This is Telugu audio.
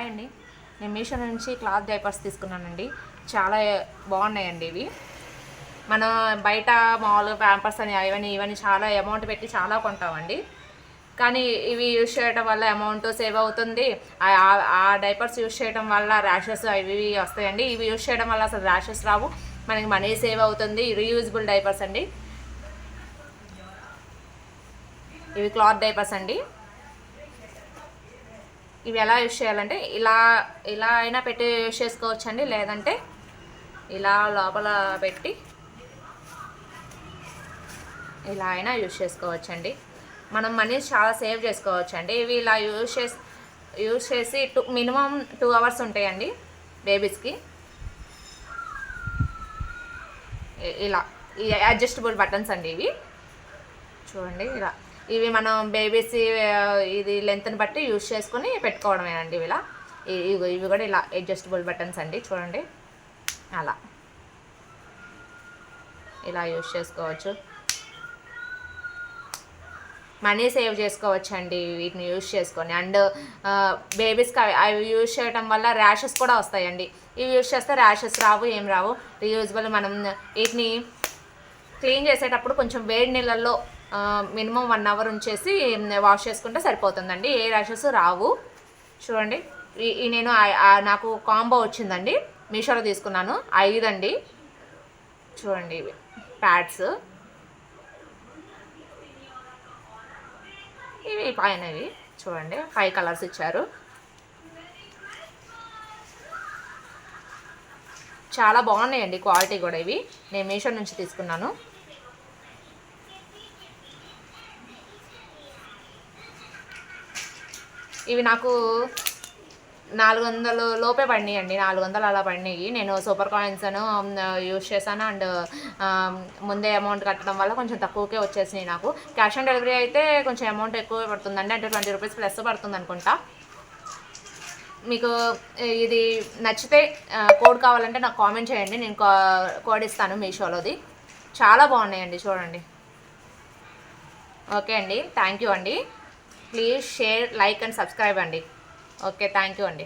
హాయ్ అండి, నేను మీషో నుంచి క్లాత్ డైపర్స్ తీసుకున్నానండి. చాలా బాగున్నాయండి ఇవి. మనం బయట మామూలుగా ప్యాంపర్స్ అని ఇవన్నీ చాలా అమౌంట్ పెట్టి చాలా కొంటామండి. కానీ ఇవి యూజ్ చేయడం వల్ల అమౌంట్ సేవ్ అవుతుంది. ఆ డైపర్స్ యూజ్ చేయడం వల్ల ర్యాషెస్ ఇవి వస్తాయండి. ఇవి యూజ్ చేయడం వల్ల అసలు ర్యాషెస్ రావు, మనకి మనీ సేవ్ అవుతుంది. రీయూజబుల్ డైపర్స్ అండి ఇవి, క్లాత్ డైపర్స్ అండి. ఇవి ఎలా యూజ్ చేయాలంటే ఇలా అయినా పెట్టి యూజ్ చేసుకోవచ్చు అండి, లేదంటే ఇలా లోపల పెట్టి ఇలా అయినా యూజ్ చేసుకోవచ్చండి. మనం మనీ చాలా సేవ్ చేసుకోవచ్చండి. ఇవి ఇలా యూజ్ చేసి మినిమం 2 అవర్స్ ఉంటాయండి బేబీస్కి. ఇలా ఈ అడ్జస్టబుల్ బటన్స్ అండి ఇవి, చూడండి. ఇలా ఇవి మనం బేబీస్ ఇది లెంత్ని బట్టి యూజ్ చేసుకొని పెట్టుకోవడమేనండి. ఇవి కూడా ఇలా అడ్జస్టబుల్ బటన్స్ అండి, చూడండి. ఇలా యూజ్ చేసుకోవచ్చు, మనీ సేవ్ చేసుకోవచ్చు అండి వీటిని యూజ్ చేసుకొని. అండ్ బేబీస్కి అవి యూజ్ చేయడం వల్ల ర్యాషెస్ కూడా వస్తాయండి. ఇవి యూజ్ చేస్తే ర్యాషెస్ రావు, ఏం రావు. రీయూజబుల్. మనం వీటిని క్లీన్ చేసేటప్పుడు కొంచెం వేడి నీళ్ళల్లో మినిమం 1 అవర్ ఉంచేసి వాష్ చేసుకుంటే సరిపోతుందండి, ఏ ర్యాషెస్ రావు. చూడండి, నేను నాకు కాంబో వచ్చిందండి, మీషోలో తీసుకున్నాను. 5 అండి, చూడండి. ఇవి ప్యాడ్స్, ఇవి పైనవి చూడండి, 5 కలర్స్ ఇచ్చారు. చాలా బాగున్నాయండి క్వాలిటీ కూడా. ఇవి నేను మీషో నుంచి తీసుకున్నాను. ఇవి నాకు 400 లోపే పడినాయండి, 400 అలా పడినాయి. నేను సూపర్ కాయిన్స్ యూజ్ చేశాను. అండ్ ముందే అమౌంట్ కట్టడం వల్ల కొంచెం తక్కువకే వచ్చేసినాయి నాకు. క్యాష్ ఆన్ డెలివరీ అయితే కొంచెం అమౌంట్ ఎక్కువ పడుతుందండి, అంటే 20 రూపీస్ ప్లస్ పడుతుంది అనుకుంటా. మీకు ఇది నచ్చితే కోడ్ కావాలంటే నాకు కామెంట్ చేయండి, నేను కోడ్ ఇస్తాను మీషోలోది. చాలా బాగున్నాయండి, చూడండి. ఓకే అండి, థ్యాంక్ యూ అండి. Please share, like and subscribe అండి. ఓకే, థ్యాంక్ యూ అండి.